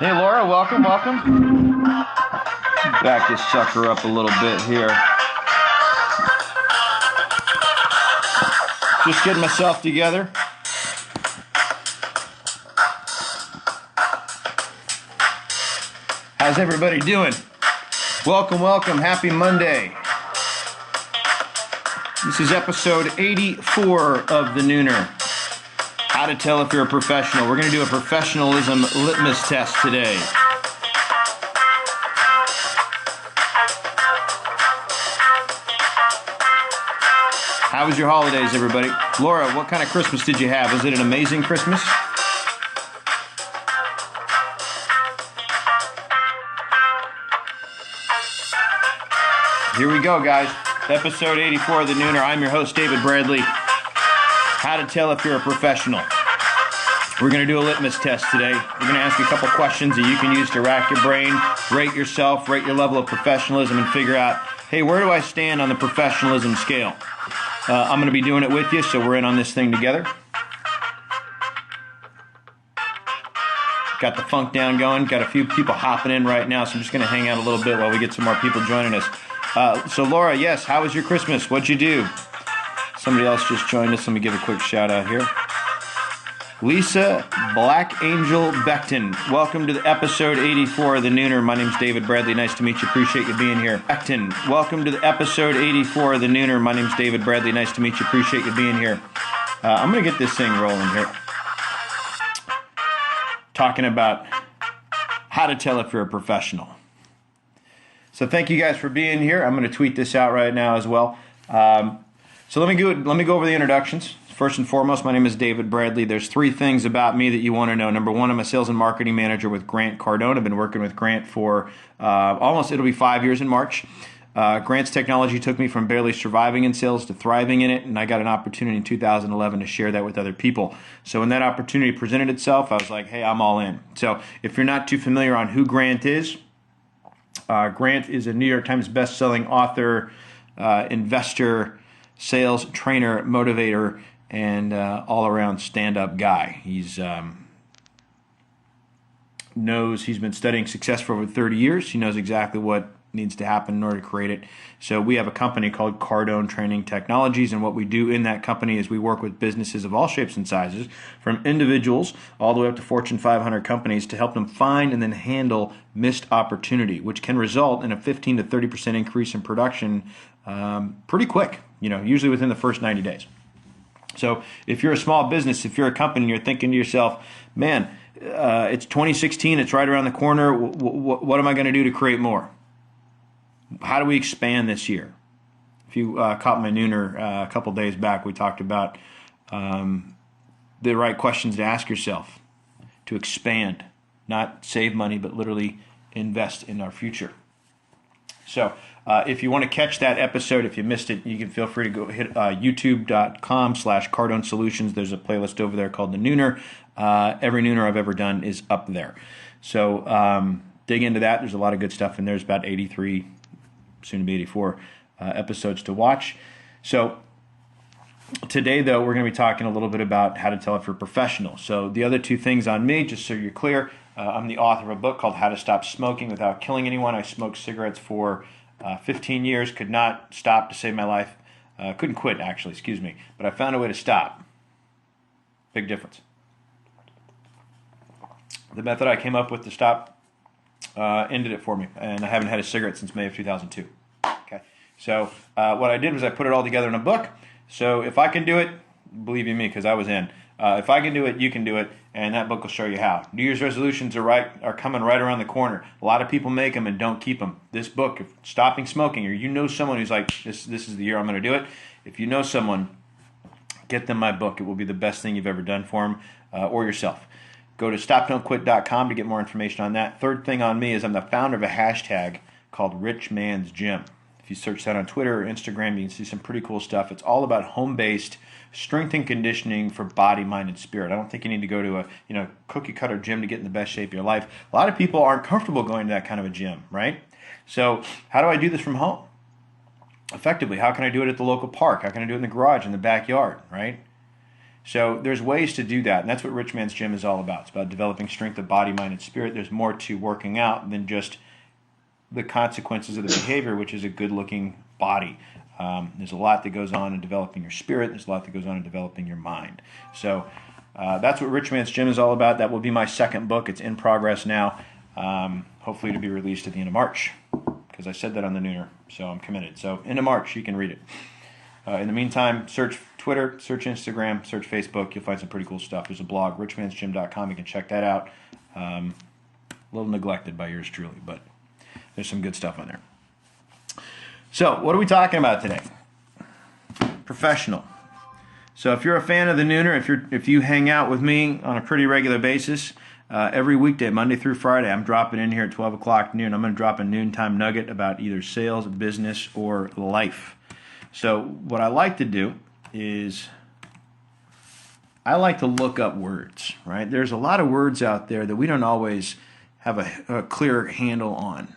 Hey Laura, welcome. Back this sucker up a little bit here. Just getting myself together. How's everybody doing? Welcome. Happy Monday. This is episode 84 of The Nooner. How to tell if you're a professional. We're going to do a professionalism litmus test today. How was your holidays, everybody? Laura, what kind of Christmas did you have? Was it an amazing Christmas? Here we go, guys. Episode 84 of The Nooner. I'm your host, David Bradley. How to tell if you're a professional. We're going to do a litmus test today. We're going to ask you a couple questions that you can use to rack your brain, rate yourself, rate your level of professionalism, and figure out, hey, where do I stand on the professionalism scale? I'm going to be doing it with you, so we're in on this thing together. Got the funk down going. Got a few people hopping in right now, so I'm just going to hang out a little bit while we get some more people joining us. So Laura, yes, how was your Christmas? What'd you do? Somebody else just joined us. Let me give a quick shout out here. Lisa Black Angel Beckton, welcome to the episode 84 of The Nooner. My name's David Bradley. Nice to meet you. Appreciate you being here. Beckton, welcome to the episode 84 of The Nooner. My name's David Bradley. Nice to meet you. Appreciate you being here. I'm going to get this thing rolling here. Talking about how to tell if you're a professional. So thank you guys for being here. I'm going to tweet this out right now as well. So let me go over the introductions. First and foremost, my name is David Bradley. There's three things about me that you want to know. Number one, I'm a sales and marketing manager with Grant Cardone. I've been working with Grant for it'll be 5 years in March. Grant's technology took me from barely surviving in sales to thriving in it, and I got an opportunity in 2011 to share that with other people. So when that opportunity presented itself, I was like, hey, I'm all in. So if you're not too familiar on who Grant is a New York Times best-selling author, investor, sales trainer, motivator, and all-around stand-up guy. He's been studying success for over 30 years. He knows exactly what needs to happen in order to create it. So we have a company called Cardone Training Technologies, and what we do in that company is we work with businesses of all shapes and sizes, from individuals all the way up to Fortune 500 companies, to help them find and then handle missed opportunity, which can result in a 15 to 30% increase in production pretty quick, usually within the first 90 days. So if you're a small business, if you're a company, and you're thinking to yourself, man, it's 2016, it's right around the corner, what am I going to do to create more? How do we expand this year? If you caught my Nooner a couple days back, we talked about the right questions to ask yourself to expand, not save money, but literally invest in our future. So if you want to catch that episode, if you missed it, you can feel free to go hit youtube.com/Cardone Solutions. There's a playlist over there called The Nooner. Every Nooner I've ever done is up there. So dig into that. There's a lot of good stuff in there. There's about 83, soon to be 84 episodes to watch. So today, though, we're going to be talking a little bit about how to tell if you're a professional. So the other two things on me, just so you're clear, I'm the author of a book called How to Stop Smoking Without Killing Anyone. I smoked cigarettes for 15 years, could not stop to save my life. Couldn't quit, actually, but I found a way to stop. Big difference. The method I came up with to stop ended it for me, and I haven't had a cigarette since May of 2002. Okay, so what I did was I put it all together in a book. So if I can do it, believe you me, because I was in. If I can do it, you can do it, and that book will show you how. New Year's resolutions are coming right around the corner. A lot of people make them and don't keep them. This book, if stopping smoking, or you know someone who's like, this is the year I'm going to do it. If you know someone, get them my book. It will be the best thing you've ever done for them or yourself. Go to stopdon'tquit.com to get more information on that. Third thing on me is I'm the founder of a hashtag called Rich Man's Gym. If you search that on Twitter or Instagram, you can see some pretty cool stuff. It's all about home-based strength and conditioning for body, mind, and spirit. I don't think you need to go to a cookie-cutter gym to get in the best shape of your life. A lot of people aren't comfortable going to that kind of a gym, right? So how do I do this from home? Effectively, how can I do it at the local park? How can I do it in the garage, in the backyard, right? So there's ways to do that, and that's what Rich Man's Gym is all about. It's about developing strength of body, mind, and spirit. There's more to working out than just the consequences of the behavior, which is a good-looking body. There's a lot that goes on in developing your spirit. There's a lot that goes on in developing your mind. So that's what Rich Man's Gym is all about. That will be my second book. It's in progress now, hopefully to be released at the end of March, because I said that on the Nooner, so I'm committed. So end of March, you can read it. In the meantime, search Twitter, search Instagram, search Facebook. You'll find some pretty cool stuff. There's a blog, richmansgym.com. You can check that out. A little neglected by yours truly, but there's some good stuff on there. So what are we talking about today? Professional. So if you're a fan of the Nooner, if you hang out with me on a pretty regular basis, every weekday, Monday through Friday, I'm dropping in here at 12 o'clock noon. I'm going to drop a noontime nugget about either sales, business, or life. So what I like to do is I like to look up words, right? There's a lot of words out there that we don't always have a clear handle on,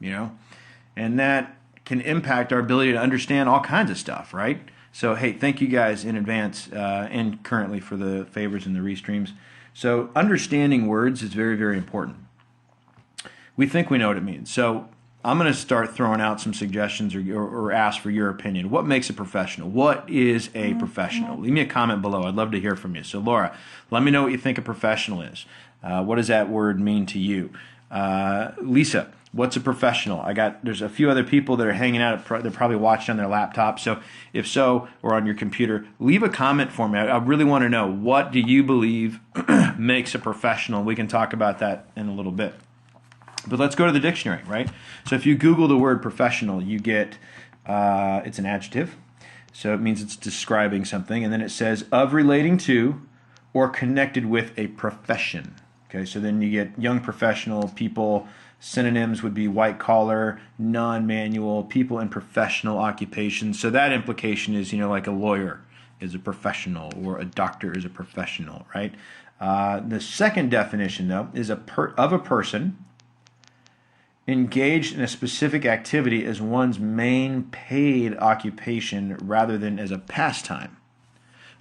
you know, and that can impact our ability to understand all kinds of stuff, right? So, hey, thank you guys in advance and currently for the favors and the restreams. So understanding words is very, very important. We think we know what it means. So I'm going to start throwing out some suggestions or ask for your opinion. What makes a professional? What is a professional? Leave me a comment below. I'd love to hear from you. So Laura, let me know what you think a professional is. What does that word mean to you? Lisa, what's a professional? There's a few other people that are hanging out. They're probably watching on their laptop. So if so, or on your computer, leave a comment for me. I really want to know, what do you believe makes a professional? We can talk about that in a little bit. But let's go to the dictionary, right? So if you Google the word professional, you get, it's an adjective. So it means it's describing something. And then it says, of relating to or connected with a profession. Okay, so then you get young professional, people. Synonyms would be white collar, non-manual, people in professional occupations. So that implication is, like a lawyer is a professional or a doctor is a professional, right? The second definition, though, is of a person engaged in a specific activity as one's main paid occupation rather than as a pastime.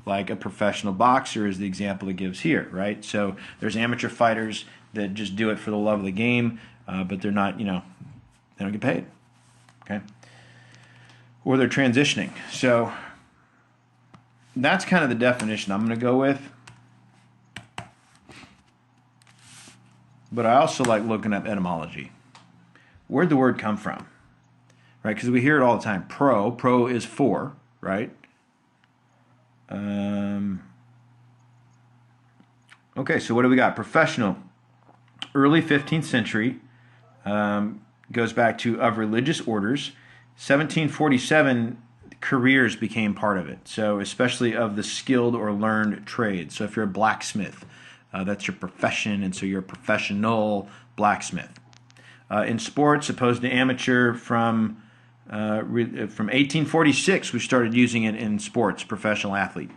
Like a professional boxer is the example it gives here, right? So there's amateur fighters that just do it for the love of the game, but they're not, they don't get paid, okay? Or they're transitioning. So that's kind of the definition I'm going to go with. But I also like looking up etymology. Where'd the word come from? Right, because we hear it all the time. Pro is for, right? Okay, so what do we got? Professional. Early 15th century, goes back to of religious orders. 1747, careers became part of it. So especially of the skilled or learned trade. So if you're a blacksmith, that's your profession, and so you're a professional blacksmith. In sports, opposed to amateur, from 1846, we started using it in sports, professional athlete,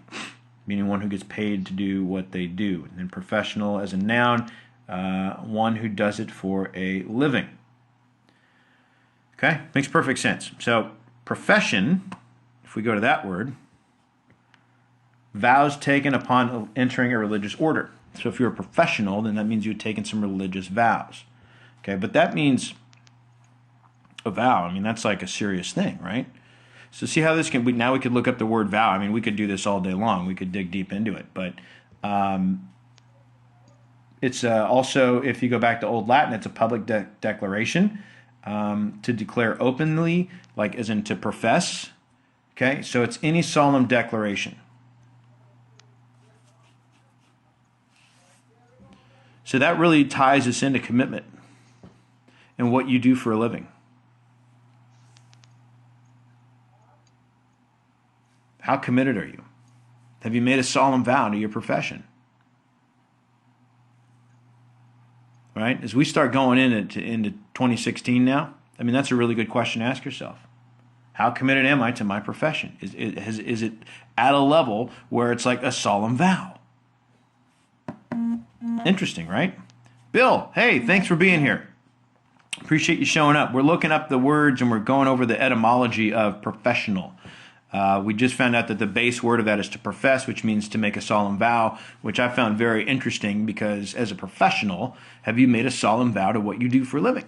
meaning one who gets paid to do what they do. And then professional as a noun, one who does it for a living. Okay, makes perfect sense. So profession, if we go to that word, vows taken upon entering a religious order. So if you're a professional, then that means you've taken some religious vows. Okay, but that means a vow. I mean, that's like a serious thing, right? So see how this can, now we could look up the word vow. I mean, we could do this all day long. We could dig deep into it. But it's also, if you go back to Old Latin, it's a public declaration to declare openly, like as in to profess. Okay, so it's any solemn declaration. So that really ties us into commitment and what you do for a living. How committed are you? Have you made a solemn vow to your profession? Right? As we start going into 2016 now, I mean, that's a really good question to ask yourself. How committed am I to my profession? Is it at a level where it's like a solemn vow? Interesting, right? Bill, hey, thanks for being here. Appreciate you showing up. We're looking up the words and we're going over the etymology of professional. We just found out that the base word of that is to profess, which means to make a solemn vow, which I found very interesting because as a professional, have you made a solemn vow to what you do for a living?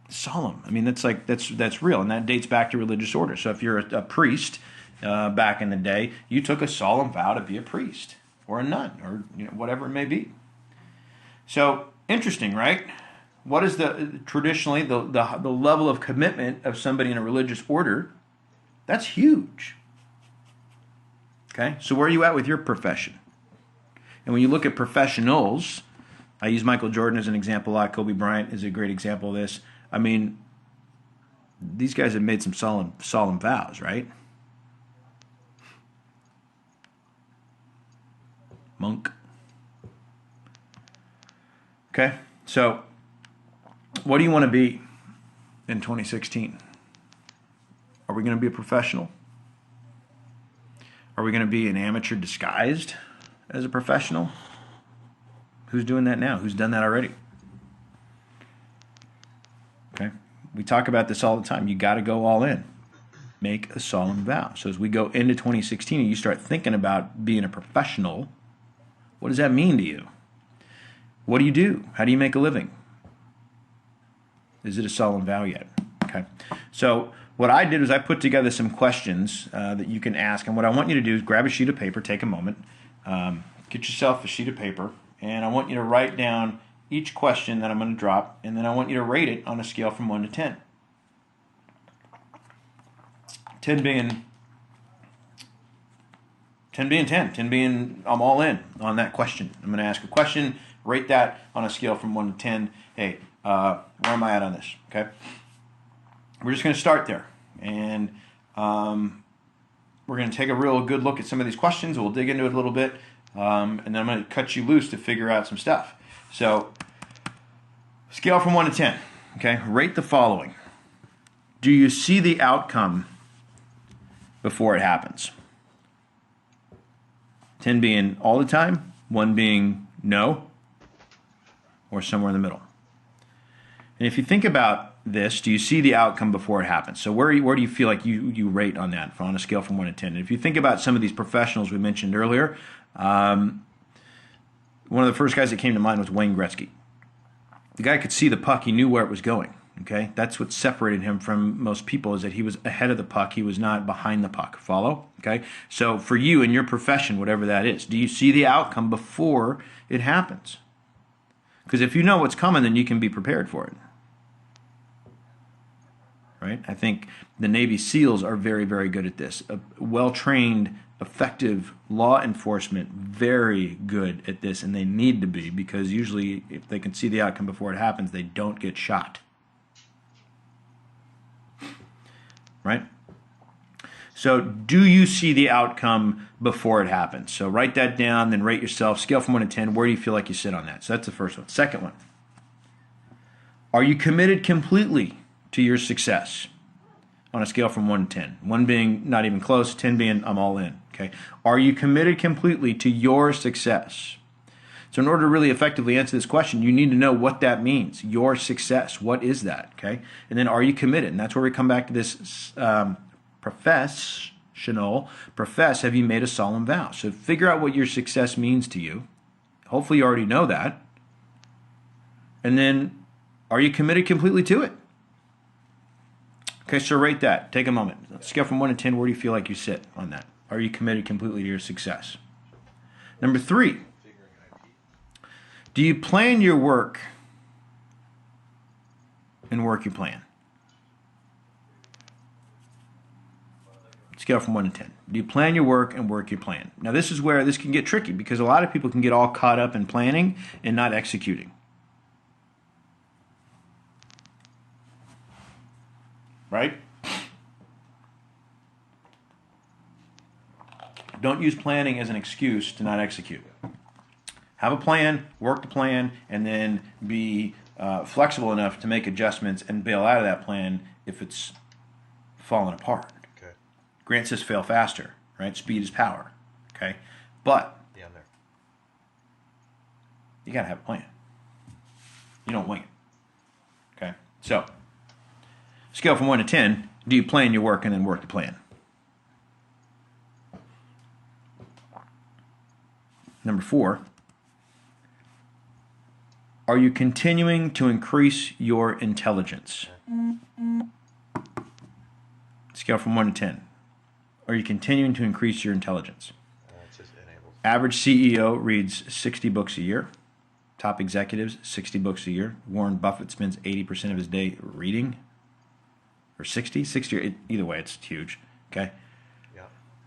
Solemn. I mean, that's real, and that dates back to religious order. So if you're a priest back in the day, you took a solemn vow to be a priest or a nun or whatever it may be. So interesting, right? What is traditionally the level of commitment of somebody in a religious order? That's huge. Okay, so where are you at with your profession? And when you look at professionals, I use Michael Jordan as an example a lot. Kobe Bryant is a great example of this. I mean, these guys have made some solemn vows, right? Monk. Okay, so what do you want to be in 2016? Are we going to be a professional? Are we going to be an amateur disguised as a professional? Who's doing that now? Who's done that already? Okay, we talk about this all the time. You got to go all in. Make a solemn vow. So as we go into 2016 and you start thinking about being a professional, what does that mean to you? What do you do? How do you make a living? Is it a solemn vow yet? Okay. So what I did was I put together some questions that you can ask. And what I want you to do is grab a sheet of paper, take a moment, get yourself a sheet of paper, and I want you to write down each question that I'm going to drop, and then I want you to rate it on a scale from 1 to 10. 10 being 10 being I'm all in on that question. I'm going to ask a question, rate that on a scale from 1 to 10. Hey, where am I at on this? Okay. We're just going to start there, and we're going to take a real good look at some of these questions. We'll dig into it a little bit, and then I'm going to cut you loose to figure out some stuff. So, scale from 1 to 10. Okay, rate the following. Do you see the outcome before it happens? 10 being all the time, 1 being no, or somewhere in the middle. And if you think about this, do you see the outcome before it happens? So where do you feel like you rate on that on a scale from 1 to 10? And if you think about some of these professionals we mentioned earlier, one of the first guys that came to mind was Wayne Gretzky. The guy could see the puck. He knew where it was going. Okay, that's what separated him from most people, is that he was ahead of the puck. He was not behind the puck. Follow? Okay, so for you in your profession, whatever that is, do you see the outcome before it happens? Because if you know what's coming, then you can be prepared for it. Right? I think the Navy SEALs are very, very good at this. Well-trained, effective law enforcement, very good at this, and they need to be, because usually if they can see the outcome before it happens, they don't get shot. Right? So do you see the outcome before it happens? So write that down, then rate yourself. Scale from 1 to 10. Where do you feel like you sit on that? So that's the first one. Second one. Are you committed completely to your success on a scale from 1 to 10? 1 being not even close, 10 being I'm all in. Okay. Are you committed completely to your success? So in order to really effectively answer this question, you need to know what that means. Your success. What is that? Okay. And then are you committed? And that's where we come back to this profess. Have you made a solemn vow? So figure out what your success means to you. Hopefully you already know that. And then are you committed completely to it? Okay, so rate that. Take a moment. Scale from 1 to 10, where do you feel like you sit on that? Are you committed completely to your success? Number 3, do you plan your work and work your plan? Scale from 1 to 10. Do you plan your work and work your plan? Now this is where this can get tricky, because a lot of people can get all caught up in planning and not executing. Right? Don't use planning as an excuse to not execute. Have a plan, work the plan, and then be flexible enough to make adjustments and bail out of that plan if it's falling apart. Okay. Grant says fail faster, right? Speed is power. Okay? But you got to have a plan. You don't wing it. Okay? So Scale from 1 to 10, do you plan your work and then work the plan? Number 4, are you continuing to increase your intelligence? Scale from 1 to 10. Are you continuing to increase your intelligence? Average CEO reads 60 books a year. Top executives, 60 books a year. Warren Buffett spends 80% of his day reading. Or 60? 60 or either way, it's huge. Okay? Yeah,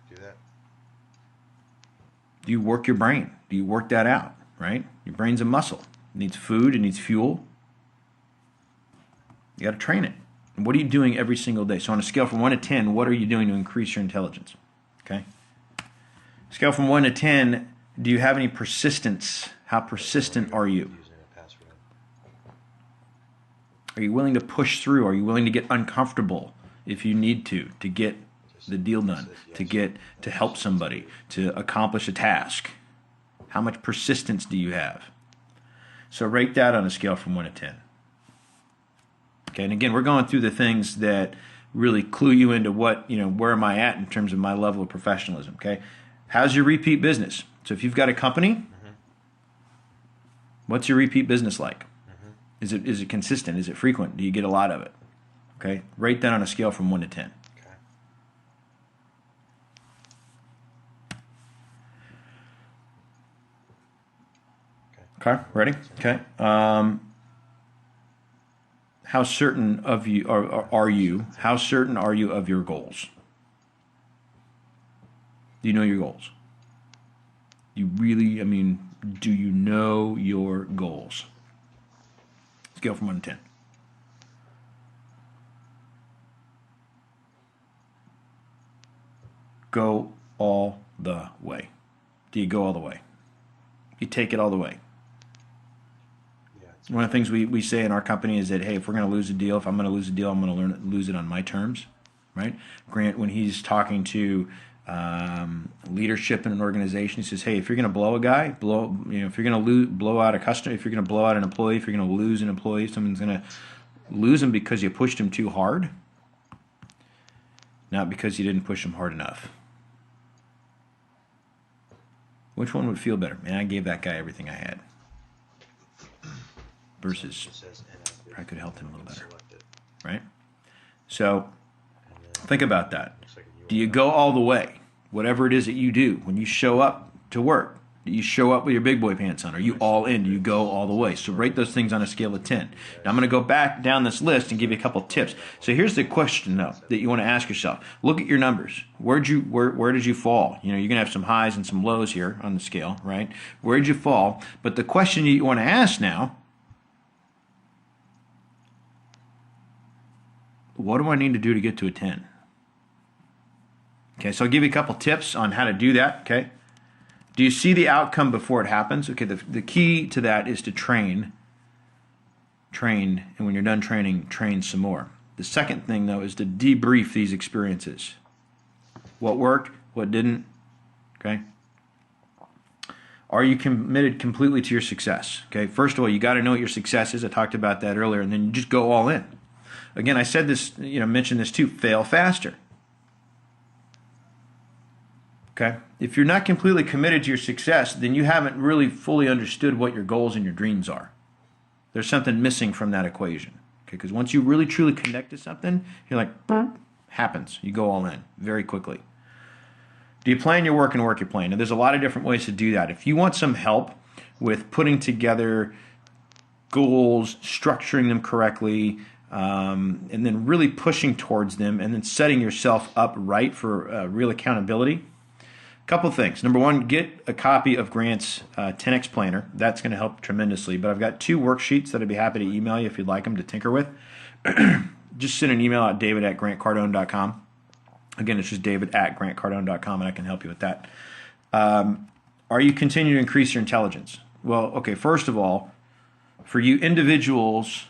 do that. Do you work your brain? Do you work that out? Right? Your brain's a muscle. It needs food. It needs fuel. You got to train it. And what are you doing every single day? So on a scale from 1 to 10, what are you doing to increase your intelligence? Okay? Scale from 1 to 10, do you have any persistence? How persistent are you? Are you willing to push through? Are you willing to get uncomfortable if you need to get the deal done, to help somebody, to accomplish a task? How much persistence do you have? So rate that on a scale from 1 to 10. Okay, and again, we're going through the things that really clue you into what, where am I at in terms of my level of professionalism, okay? How's your repeat business? So if you've got a company, what's your repeat business like? Is it consistent? Is it frequent? Do you get a lot of it? Okay, rate that on a scale from 1 to 10. Okay, ready? Okay. How certain of you are you? How certain are you of your goals? Do you know your goals? You really, do you know your goals? Scale from 1 to 10. Go all the way. Do you go all the way? You take it all the way. One of the things we say in our company is that, hey, if we're going to lose a deal, if I'm going to lose a deal, I'm going to lose it on my terms, right? Grant, when he's talking to leadership in an organization, he says, hey, if you're going to blow a guy, if you're going to blow out a customer, if you're going to blow out an employee, if you're going to lose an employee, someone's going to lose him because you pushed him too hard, not because you didn't push him hard enough. Which one would feel better? Man, I gave that guy everything I had. Versus I could help him a little better, right? So think about that. Do you go all the way? Whatever it is that you do, when you show up to work, do you show up with your big boy pants on? Are you all in? Do you go all the way? So rate those things on a scale of 10. Now I'm going to go back down this list and give you a couple tips. So here's the question, though, that you want to ask yourself. Look at your numbers. Where did you fall? You're going to have some highs and some lows here on the scale, right? Where did you fall? But the question you want to ask now, what do I need to do to get to a 10? Okay, so I'll give you a couple tips on how to do that, okay? Do you see the outcome before it happens? Okay, the key to that is to train, and when you're done training, train some more. The second thing, though, is to debrief these experiences. What worked, what didn't, okay? Are you committed completely to your success? Okay, first of all, you got to know what your success is. I talked about that earlier, and then you just go all in. Again, I said this, mentioned this too, fail faster. Okay? If you're not completely committed to your success, then you haven't really fully understood what your goals and your dreams are. There's something missing from that equation. Okay? Because once you really truly connect to something, you're like, boom, happens. You go all in very quickly. Do you plan your work and work your plan? Now, there's a lot of different ways to do that. If you want some help with putting together goals, structuring them correctly, and then really pushing towards them and then setting yourself up right for real accountability. A couple things. Number one, get a copy of Grant's 10X Planner. That's going to help tremendously. But I've got 2 worksheets that I'd be happy to email you if you'd like them to tinker with. Just send an email at david@grantcardone.com. Again, it's just david@grantcardone.com, and I can help you with that. Are you continuing to increase your intelligence? Well, okay, first of all, for you individuals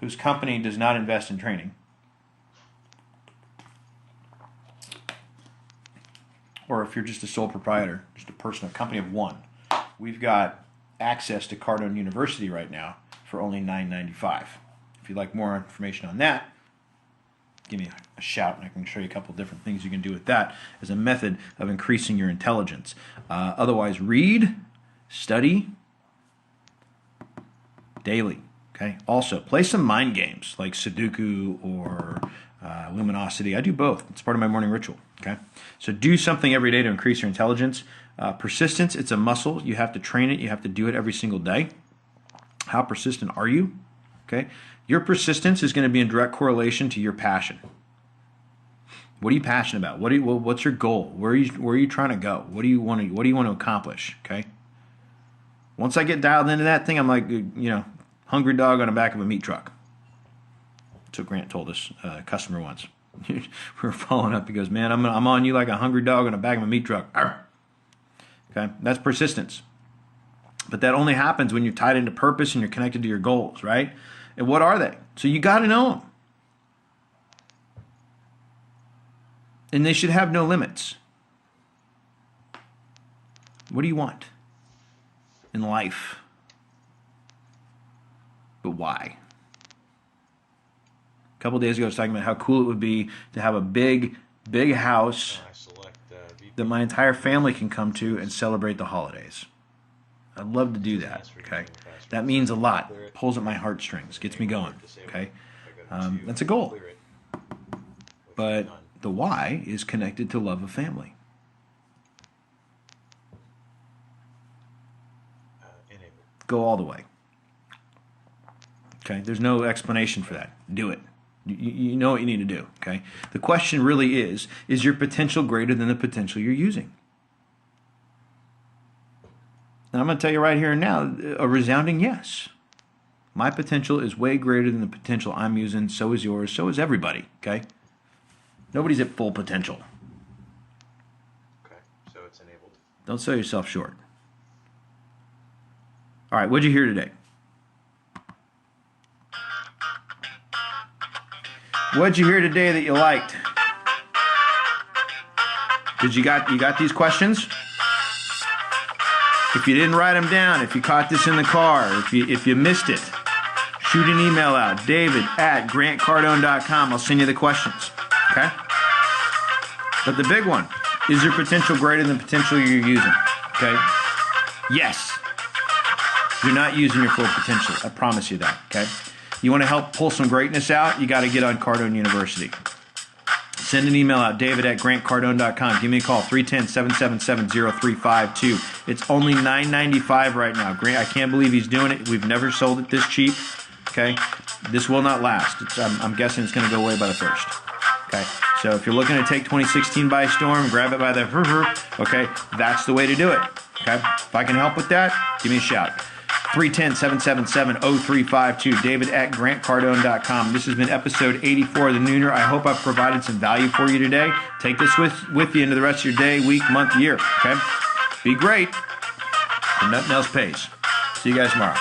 whose company does not invest in training, or if you're just a sole proprietor, just a company of one, we've got access to Cardone University right now for only $9.95 If you'd like more information on that, give me a shout, and I can show you a couple different things you can do with that as a method of increasing your intelligence. Otherwise, read, study daily. Okay. Also, play some mind games like Sudoku or Luminosity. I do both. It's part of my morning ritual. Okay. So do something every day to increase your intelligence. Persistence, it's a muscle. You have to train it. You have to do it every single day. How persistent are you? Okay. Your persistence is going to be in direct correlation to your passion. What are you passionate about? What's your goal? Where are you trying to go? What do you want to accomplish? Okay. Once I get dialed into that thing, I'm like, hungry dog on the back of a meat truck. That's what Grant told us, a customer once. We were following up. He goes, man, I'm on you like a hungry dog on the back of a meat truck. Arr! Okay, that's persistence. But that only happens when you're tied into purpose and you're connected to your goals, right? And what are they? So you got to know them. And they should have no limits. What do you want in life? But why? A couple days ago I was talking about how cool it would be to have a big house that my entire family can come to and celebrate the holidays. I'd love to do that. Okay, that means a lot. Pulls at my heartstrings, gets me going. Okay, that's a goal. But the why is connected to love of family. Go all the way. Okay, there's no explanation for that. Do it. You know what you need to do. Okay, the question really is your potential greater than the potential you're using? And I'm going to tell you right here and now, a resounding yes. My potential is way greater than the potential I'm using. So is yours. So is everybody. Okay, nobody's at full potential. Okay, so it's enabled. Don't sell yourself short. All right, what'd you hear today? What'd you hear today that you liked? You got these questions? If you didn't write them down, if you caught this in the car, if you missed it, shoot an email out, david@grantcardone.com. I'll send you the questions. Okay? But the big one, is your potential greater than the potential you're using? Okay? Yes. You're not using your full potential. I promise you that. Okay? You want to help pull some greatness out? You got to get on Cardone University. Send an email out, david@grantcardone.com. Give me a call, 310-777-0352. It's only $9.95 right now. Grant, I can't believe he's doing it. We've never sold it this cheap. Okay? This will not last. I'm guessing it's going to go away by the 1st. Okay? So if you're looking to take 2016 by storm, grab it by the okay, that's the way to do it. Okay? If I can help with that, give me a shout. 310-777-0352, david@grantcardone.com. This has been episode 84 of The Nooner. I hope I've provided some value for you today. Take this with you into the rest of your day, week, month, year. Okay? Be great. And nothing else pays. See you guys tomorrow.